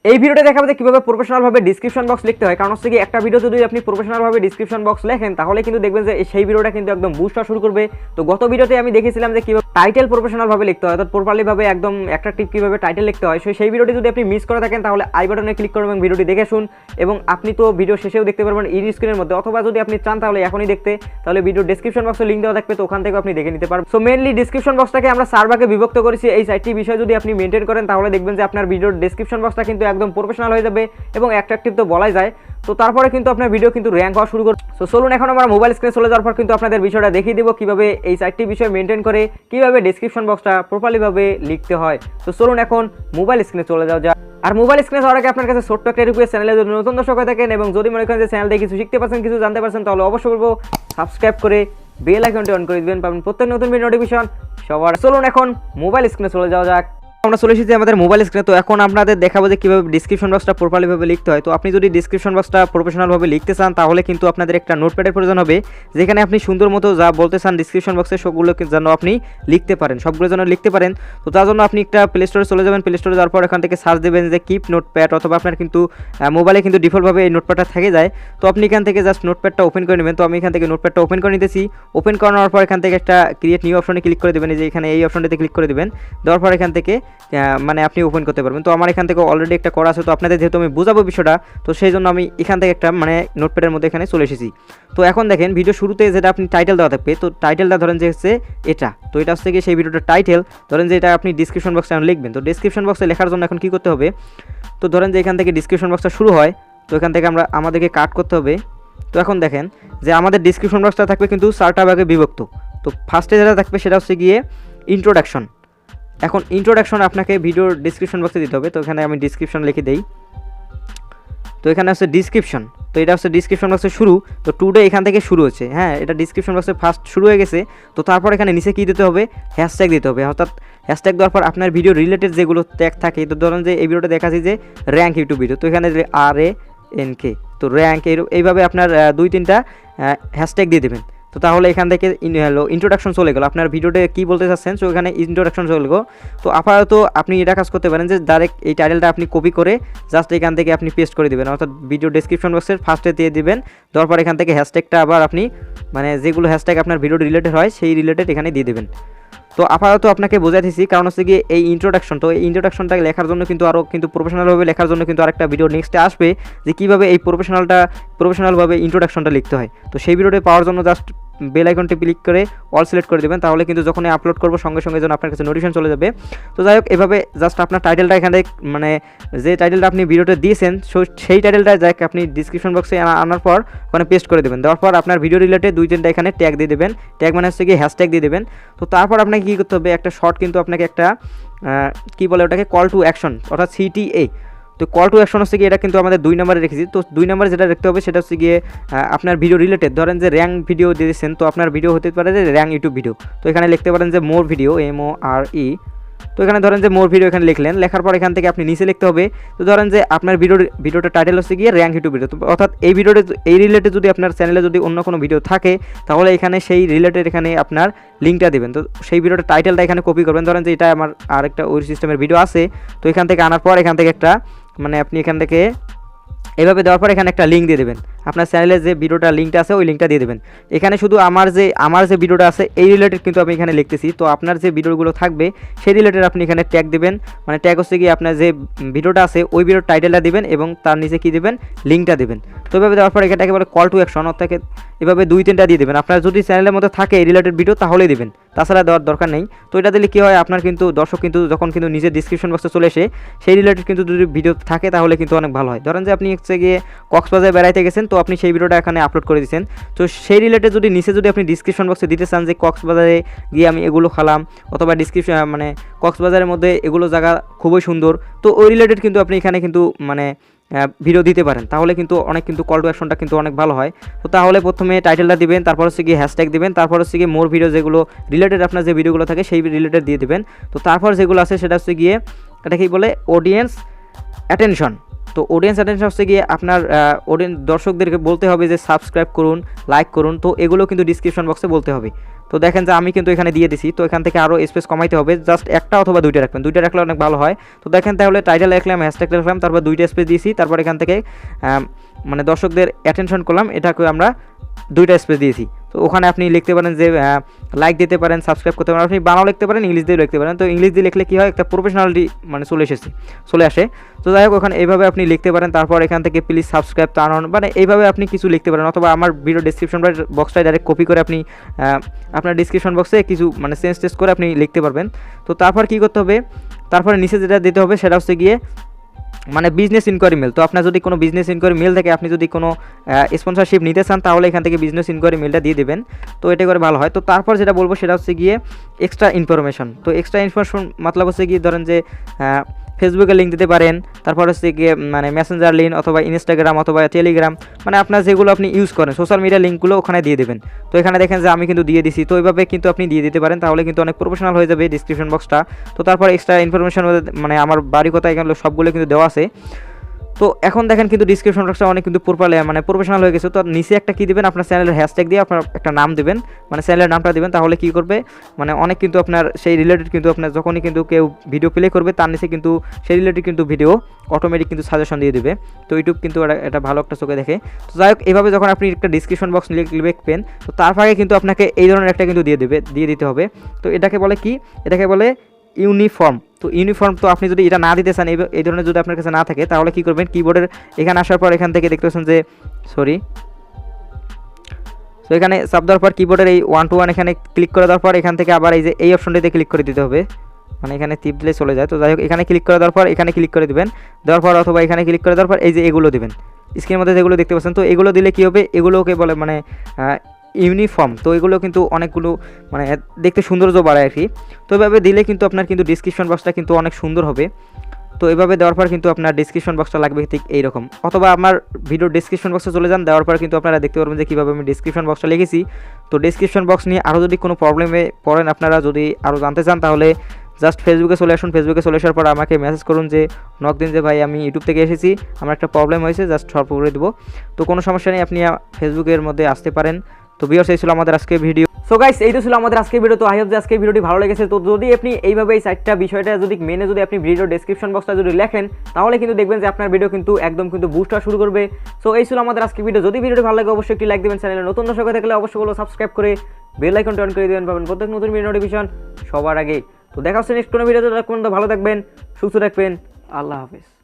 এই ভিডিওতে দেখাবো যে কিভাবে প্রফেশনাল ভাবে ডেসক্রিপশন বক্স লিখতে হয়। কারণ হচ্ছে কি একটা ভিডিও যদি আপনি প্রফেশনাল ভাবে ডেসক্রিপশন বক্স লেখেন তাহলে কিন্তু দেখবেন যে সেই ভিডিওটা কিন্তু একদম বুস্ট হওয়া শুরু করবে। তো গত ভিডিওতে আমি দেখিয়েছিলাম যে কিভাবে টাইটেল প্রফেশনাল ভাবে লিখতে হয়, অর্থাৎ প্রপারলি ভাবে একদম অ্যাট্রাকটিভ কিভাবে টাইটেল লিখতে হয়। সেই ভিডিওটি যদি আপনি মিস করে থাকেন তাহলে আই বাটনে ক্লিক করুন এবং ভিডিওটি দেখে শুন, এবং আপনি তো ভিডিও শেষেও দেখতে পারবেন এই স্ক্রিনের মধ্যে, অথবা যদি আপনি চান তাহলে এখনই দেখতে তাহলে ভিডিও ডেসক্রিপশন বক্সে লিঙ্ক দেওয়া থাকবে, তো ওখান থেকে আপনি দেখে নিতে পারবেন। সো মেইনলি ডেসক্রিপশন বক্সটাকে আমরা 4 ভাগে বিভক্ত করেছি। এই 4টি বিষয় যদি আপনি মেনটেন করেন তাহলে দেখবেন যে আপনার ভিডিওর ডেসক্রিপশন বক্সটা কিন্তু একদম প্রফেশনাল হয়ে যাবে এবং অ্যাট্রাকটিভ তো বলাই যায়। তো তারপরে কিন্তু আপনার ভিডিও কিন্তু র্যাঙ্ক হওয়া শুরু করবে। সো চলুন এখন আমরা মোবাইল স্ক্রিনে চলে যাওয়ার পর কিন্তু আপনাদের বিষয়টা দেখিয়ে দেবো কিভাবে এই 4টি বিষয় মেনটেন করে কিভাবে ডেসক্রিপশন বক্সটা প্রপারলি ভাবে লিখতে হয়। তো চলুন এখন মোবাইল স্ক্রিনে চলে যাওয়া যায়। আর মোবাইল স্ক্রিনে যাওয়ার আগে আপনার কাছে ছোট্ট একটা রিকোয়েস্ট, চ্যানেলে যদি নতুন দর্শক হয়ে থাকেন এবং যদি মনে করেন যে চ্যানেল থেকে কিছু শিখতে পারছেন, কিছু জানতে পারছেন, তাহলে অবশ্যই বলবো সাবস্ক্রাইব করে বেল আইকনটি অন করে দিবেন, পাবেন প্রত্যেক নতুন ভিডিও নোটিফিকেশন সবার। চলুন এখন মোবাইল স্ক্রিনে চলে যাওয়া যাক। আমরা চলে এসেছি আমাদের মোবাইল স্ক্রিনে। তো এখন আপনাদের দেখাবো যে কীভাবে ডিসক্রিপশন বক্সটা প্রপারলি ভাবে লিখতে হয়। তো আপনি যদি ডিসক্রিপশন বক্সটা প্রফেশনাল ভাবে লিখতে চান তাহলে কিন্তু আপনাদের একটা নোটপ্যাডের প্রয়োজন হবে, যেখানে আপনি সুন্দর মতো যা বলতে চান ডিসক্রিপশন বক্সে সবগুলো যেন আপনি লিখতে পারেন, সবগুলো যেন লিখতে পারেন। তো তার জন্য আপনি একটা প্লে স্টোরে চলে যাবেন। প্লে স্টোরে যাওয়ার পর এখান থেকে সার্চ দেবেন যে কিপ নোটপ্যাড, অথবা আপনার কিন্তু মোবাইলে কিন্তু ডিফল্টভাবে এই নোটপ্যাডটা থেকে যায়। তো আপনি এখান থেকে জাস্ট নোটপ্যাডটা ওপেন করে নেবেন। তো আমি এখান থেকে নোটপ্যাডটা ওপেন করে নিতেছি। ওপেন করানোর পর এখান থেকে একটা ক্রিয়েট নিউ অপশনে ক্লিক করে দেবেন, যে এখানে এই অপশনটিতে ক্লিক করে দেবেন। দেওয়ার পর এখান থেকে মানে আপনি ওপেন করতে পারবেন। তো আমার এখান থেকে অলরেডি একটা করা আছে, তো আপনাদের যেহেতু আমি বোঝাবো বিষয়টা, তো সেই জন্য আমি এখান থেকে একটা মানে নোটপ্যাডের মধ্যে এখানে চলে এসেছি। তো এখন দেখেন ভিডিও শুরুতে যেটা আপনি টাইটেল দেওয়া থাকবে, তো টাইটেলটা ধরেন যে হচ্ছে এটা, তো এটা হচ্ছে কি সেই ভিডিওটার টাইটেল। ধরেন যে এটা আপনি ডিসক্রিপশন বক্সে লিখবেন। তো ডিসক্রিপশন বক্সে লেখার জন্য এখন কী করতে হবে, তো ধরেন যে এখান থেকে ডিসক্রিপশন বক্সটা শুরু হয়, তো এখান থেকে আমাদেরকে কাট করতে হবে। তো এখন দেখেন যে আমাদের ডিসক্রিপশন বক্সটা থাকবে কিন্তু 4টা ভাগে বিভক্ত। তো ফার্স্টে যেটা থাকবে সেটা হচ্ছে গিয়ে ইন্ট্রোডাকশন। এখন ইন্ট্রোডাকশন আপনাকে ভিডিওর ডিসক্রিপশন বক্সে দিতে হবে। তো এখানে আমি ডিসক্রিপশন লিখে দেই। তো এখানে হচ্ছে ডিসক্রিপশন, তো এটা হচ্ছে ডিসক্রিপশন বক্সে শুরু। তো টুডে এখান থেকে শুরু হচ্ছে, হ্যাঁ এটা ডিসক্রিপশন বক্সে ফার্স্ট শুরু হয়ে গেছে। তো তারপর এখানে নিচে কী দিতে হবে, হ্যাশট্যাগ দিতে হবে। অর্থাৎ হ্যাশট্যাগ দেওয়ার পর আপনার ভিডিও রিলেটেড যেগুলো ট্যাগ থাকে, তো ধরেন যে এই ভিডিওটা দেখাচ্ছি যে র্যাঙ্ক ইউটিউব ভিডিও, তো এখানে RANK, তো র্যাঙ্ক এইভাবে আপনার 2-3টা হ্যাশট্যাগ দিয়ে দেবেন। তো তাহলে এখান থেকে ইন্ট্রোডাকশন চলে গেল, আপনার ভিডিওতে কী বলতে চাচ্ছেন, তো এখানে ইন্ট্রোডাকশন চলে গেল। তো আপাতত আপনি এটা কাজ করতে পারেন যে ডাইরেক্ট এই টাইটেলটা আপনি কপি করে জাস্ট এখান থেকে আপনি পেস্ট করে দেবেন, অর্থাৎ ভিডিও ডেসক্রিপশন বক্সের ফার্স্টে দিয়ে দিবেন। দেওয়ার পর এখান থেকে হ্যাশট্যাগটা আবার আপনি মানে যেগুলো হ্যাশট্যাগ আপনার ভিডিও রিলেটেড হয় সেই রিলেটেড এখানে দিয়ে দেবেন। তো আপাতত আপনাকে বোঝাতেছি, কারণ হচ্ছে গিয়ে এই ইন্ট্রোডাকশন, তো এই ইন্ট্রোডাকশনটা লেখার জন্য কিন্তু আরও কিন্তু প্রফেশনালভাবে লেখার জন্য কিন্তু আরেকটা ভিডিও নেক্সটে আসবে, যে কীভাবে এই প্রফেশনালভাবে ইন্ট্রোডাকশনটা লিখতে হয়। তো সেই ভিডিওটি পাওয়ার জন্য জাস্ট বেল আইকনটি ক্লিক করে অল সিলেক্ট করে দেবেন, তাহলে কিন্তু যখনই আপলোড করবো সঙ্গে সঙ্গে যেন আপনার কাছে নোটিফিকেশন চলে যাবে। তো যাই হোক, এভাবে জাস্ট আপনার টাইটেলটা এখানে মানে যে টাইটেলটা আপনি ভিডিওতে দিয়েছেন সেই টাইটেলটা যাকে আপনি ডিসক্রিপশন বক্সে আনার পর ওখানে পেস্ট করে দেবেন। দেওয়ার পর আপনার ভিডিও রিলেটেড 2-3টা এখানে ট্যাগ দিয়ে দেবেন, ট্যাগ মানে হচ্ছে কি হ্যাশট্যাগ দিয়ে দেবেন। তো তারপর আপনাকে কী করতে হবে, একটা শর্ট কিন্তু আপনাকে একটা কী বলে ওটাকে কল টু অ্যাকশন, অর্থাৎ CTA। তো কল টু অ্যাকশন হচ্ছে গিয়ে এটা কিন্তু আমাদের 2 নম্বরে রেখেছি। তো 2 নম্বরে যেটা রাখতে হবে সেটা হচ্ছে গিয়ে আপনার ভিডিও রিলেটেড, ধরেন যে র্যাঙ্ক ভিডিও দিয়েছেন, তো আপনার ভিডিও হতে পারে যে র্যাঙ্ক ইউটিউব ভিডিও, তো এখানে লিখতে পারেন যে মোর ভিডিও, MORE। তো এখানে ধরেন যে মোর ভিডিও এখানে লিখলেন, লেখার পর এখান থেকে আপনি নিচে লিখতে হবে। তো ধরেন যে আপনার ভিডিওটা টাইটেল হচ্ছে গিয়ে র্যাঙ্ক ইউটিউব ভিডিও, অর্থাৎ এই ভিডিওতে এই রিলেটেড যদি আপনার চ্যানেলে যদি অন্য কোনো ভিডিও থাকে তাহলে এখানে সেই রিলেটেড এখানে আপনার লিঙ্কটা দেবেন। তো সেই ভিডিওটা টাইটেলটা এখানে কপি করবেন। ধরেন যে এটা আমার আরেকটা ওই সিস্টেমের ভিডিও আছে, তো এখান থেকে আনার পর এখান থেকে একটা মানে আপনি এখান থেকে এভাবে দেওয়ার পর এখানে একটা লিঙ্ক দিয়ে দেবেন, আপনার চ্যানেলে যে ভিডিওটা লিঙ্কটা আছে ওই লিঙ্কটা দিয়ে দেবেন। এখানে শুধু আমার যে ভিডিওটা আছে এই রিলেটেড কিন্তু আমি এখানে লিখতেছি। তো আপনার যে ভিডিওগুলো থাকবে সেই রিলেটেড আপনি এখানে ট্যাগ দেবেন, মানে ট্যাগ হচ্ছে কি আপনার যে ভিডিওটা আছে ওই ভিডিওর টাইটেলটা দেবেন এবং তার নিচে কী দেবেন, লিঙ্কটা দেবেন। তো এভাবে দেওয়ার পর এখানে একেবারে কল টু অ্যাকশন, অর্থাৎ এভাবে 2-3টা দিয়ে দেবেন। আপনার যদি চ্যানেলের মধ্যে থাকে এই রিলেটেড ভিডিও তাহলেই দেবেন, তাছাড়া দেওয়ার দরকার নেই। তো এটা দিলে কী হয়, আপনার কিন্তু দর্শক কিন্তু যখন কিন্তু নিজের ডিসক্রিপশন বক্সে চলে এসে সেই রিলেটেড কিন্তু যদি ভিডিও থাকে তাহলে কিন্তু অনেক ভালো হয়। ধরেন যে আপনি হচ্ছে গিয়ে কক্সবাজার বেড়াইতে গেছেন, তো আপনি সেই ভিডিওটা এখানে আপলোড করে দিয়েছেন। তো সেই রিলেটেড যদি নিচে যদি আপনি ডিসক্রিপশন বক্সে দিতে চান যে কক্সবাজারে গিয়ে আমি এগুলো খালাম, অথবা ডিসক্রিপশন মানে কক্সবাজারের মধ্যে এগুলো জায়গা খুবই সুন্দর, তো ওই রিলেটেড কিন্তু আপনি এখানে কিন্তু মানে ভিডিও দিতে পারেন, তাহলে কিন্তু অনেক কিন্তু কল টু অ্যাকশনটা কিন্তু অনেক ভালো হয়। তো তাহলে প্রথমে টাইটেলটা দিবেন, তারপর হচ্ছে গিয়ে হ্যাশট্যাগ দিবেন, তারপর হচ্ছে গিয়ে মোর ভিডিও যেগুলো রিলেটেড আপনার যে ভিডিওগুলো থাকে সেই রিলেটেড দিয়ে দেবেন। তো তারপর যেগুলো আছে সেটা হচ্ছে গিয়ে এটা কি বলে অডিয়েন্স অ্যাটেনশন, তো অডিয়েন্স অ্যাটেনশন হচ্ছে গিয়ে আপনার দর্শকদেরকে বলতে হবে যে সাবস্ক্রাইব করুন, লাইক করুন, তো এগুলো কিন্তু ডিসক্রিপশন বক্সে বলতে হবে। তো দেখেন যে আমি কিন্তু এখানে দিয়ে দিছি, তো এখান থেকে আরও স্পেস কমাইতে হবে, জাস্ট একটা অথবা দুইটা রাখবেন, দুইটা রাখলে অনেক ভালো হয়। তো দেখেন তাহলে টাইটেল লিখলাম, হ্যাশট্যাগ লিখলাম, তারপর দুইটা স্পেস দিয়েছি, তারপর এখান থেকে মানে দর্শকদের অ্যাটেনশন করলাম, এটাকে আমরা দুইটা স্পেস দিয়েছি। তো ওখানে আপনি লিখতে পারেন যে লাইক দিতে পারেন, সাবস্ক্রাইব করতে পারেন, আপনি বাংলাও লিখতে পারেন, ইংলিশ দিয়েও লিখতে পারেন। তো ইংলিশ দিয়ে লিখলে কী হয়, একটা প্রফেশনালিটি মানে চলে আসে। তো যাই হোক ওখানে এইভাবে আপনি লিখতে পারেন, তারপর এখান থেকে প্লিজ সাবস্ক্রাইব টার্ন অন, মানে এইভাবে আপনি কিছু লিখতে পারেন, অথবা আমার ভিডিও ডিসক্রিপশন বক্সটায় ডাইরেক্ট কপি করে আপনি আপনার ডিসক্রিপশন বক্সে কিছু মানে চেঞ্জ করে আপনি লিখতে পারবেন। তো তারপর কী করতে হবে, তারপরে নিচে যেটা দিতে হবে সেটা হচ্ছে গিয়ে মানে বিজনেস ইনকোয়ারি মেল। তো আপনার যদি কোনো বিজনেস ইনকোয়ারি মেল থাকে, আপনি যদি কোনো স্পন্সরশিপ নিতে চান, তাহলে এখান থেকে বিজনেস ইনকোয়ারি মেলটা দিয়ে দেবেন। তো এটা করে ভালো হয়। তো তারপর যেটা বলবো সেটা হচ্ছে গিয়ে এক্সট্রা ইনফরমেশন। তো এক্সট্রা ইনফরমেশন মতলব হচ্ছে গিয়ে ধরেন যে ফেসবুকে লিঙ্ক দিতে পারেন, তারপর হচ্ছে গিয়ে মানে মেসেঞ্জার লিঙ্ক অথবা ইনস্টাগ্রাম অথবা টেলিগ্রাম, মানে আপনার যেগুলো আপনি ইউজ করেন সোশ্যাল মিডিয়া লিঙ্কগুলো ওখানে দিয়ে দেবেন। তো এখানে দেখেন যে আমি কিন্তু দিয়ে দিছি। তো এইভাবে কিন্তু আপনি দিয়ে দিতে পারেন, তাহলে কিন্তু অনেক প্রফেশনাল হয়ে যাবে ডিসক্রিপশন বক্সটা। তো তারপর এক্সট্রা ইনফরমেশন মানে আমার বাড়ি কথা এখানে সবগুলো কিন্তু দেওয়া আছে। তো এখন দেখেন কিন্তু ডিসক্রিপশন বক্সটা অনেক কিন্তু মানে প্রফেশনাল হয়ে গেছে। তো নিচে একটা কী দেবেন, আপনার চ্যানেলের হ্যাশট্যাগ দিয়ে আপনার একটা নাম দেবেন, মানে চ্যানেলের নামটা দেবেন, তাহলে কী করবে মানে অনেক কিন্তু আপনার সেই রিলেটেড কিন্তু আপনার যখনই কিন্তু কেউ ভিডিও প্লে করবে তার নিচে কিন্তু সেই রিলেটেড কিন্তু ভিডিও অটোমেটিক কিন্তু সাজেশন দিয়ে দেবে। তো ইউটিউব কিন্তু এটা ভালো একটা চোখে দেখে। তো যাই হোক এভাবে যখন আপনি একটা ডিসক্রিপশন বক্স লিখবেন, তো তার আগে কিন্তু আপনাকে এই ধরনের একটা কিন্তু দিয়ে দিতে হবে। তো এটাকে বলে কি, এটাকে বলে ইউনিফর্ম। তো ইউনিফর্ম, তো আপনি যদি এটা না দিতে চান, এই ধরনের যদি আপনার কাছে না থাকে, তাহলে কী করবেন, কিবোর্ডের এখানে আসার পর এখান থেকে দেখতে পাচ্ছেন যে তো এখানে চাপ দেওয়ার পর কিবোর্ডের এই 1 to 1 এখানে ক্লিক করে দেওয়ার পর এখান থেকে আবার এই যে এই অপশনটিতে ক্লিক করে দিতে হবে, মানে এখানে টিপ দিলে চলে যায়। তো যাই হোক এখানে ক্লিক করে দেওয়ার পর এখানে ক্লিক করে দেবেন, দেওয়ার পর অথবা এখানে ক্লিক করে দেওয়ার পর এই যে এগুলো দেবেন, স্ক্রিনের মধ্যে যেগুলো দেখতে পাচ্ছেন। তো এগুলো দিলে কী হবে, এগুলোকে বলে মানে ইউনিফর্ম। তো এগুলো কিন্তু অনেকগুলো মানে দেখতে সৌন্দর্য বাড়ায় আর কি। তো এভাবে দিলে কিন্তু আপনার কিন্তু ডিসক্রিপশন বক্সটা কিন্তু অনেক সুন্দর হবে। তো এভাবে দেওয়ার পর কিন্তু আপনার ডিসক্রিপশন বক্সটা লাগবে ঠিক এইরকম, অথবা আমার ভিডিও ডিসক্রিপশন বক্সে চলে যান, দেওয়ার পর কিন্তু আপনারা দেখতে পারবেন যে কীভাবে আমি ডিসক্রিপশন বক্সটা লিখেছি। তো ডিসক্রিপশন বক্স নিয়ে আরও যদি কোনো প্রবলেমে পড়েন, আপনারা যদি আরও জানতে চান, তাহলে জাস্ট ফেসবুকে চলে আসুন। ফেসবুকে চলে আসার পর আমাকে মেসেজ করুন যে নক দিন যে ভাই আমি ইউটিউব থেকে এসেছি, আমার একটা প্রবলেম হয়েছে, জাস্ট সলভ করে দেবো। তো কোনো সমস্যা নেই, আপনি ফেসবুকের মধ্যে আসতে পারেন। তো ভিউয়ার্স এই ছিল আমাদের আজকের ভিডিও। সো গাইস এই তো ছিল আমাদের আজকের ভিডিও। তো আই হোপ যে আজকের ভিডিওটি ভালো লেগেছে। তো যদি আপনি এইভাবে এই চারটা বিষয়টা যদি মেনে যদি আপনি ভিডিও ডেসক্রিপশন বক্সটা যদি লেখেন, তাহলে কিন্তু দেখবেন যে আপনার ভিডিও কিন্তু একদম কিন্তু বুস্ট হওয়া শুরু করবে। সো এই ছিল আমাদের আজকের ভিডিও। যদি ভিডিওটি ভালো লাগে অবশ্যই একটি লাইক দেবেন, চ্যানেলে নতুন দর্শক হয়ে থাকলে অবশ্যই সাবস্ক্রাইব করে বেল আইকনটা অন করে দেবেন, পাবেন প্রত্যেক নতুন ভিডিও নোটিফিকেশন সবার আগে। তো দেখা হচ্ছে নেক্সট কোনো ভিডিওতে, ভালো থাকবেন, সুস্থ থাকবেন, আল্লাহ হাফেজ।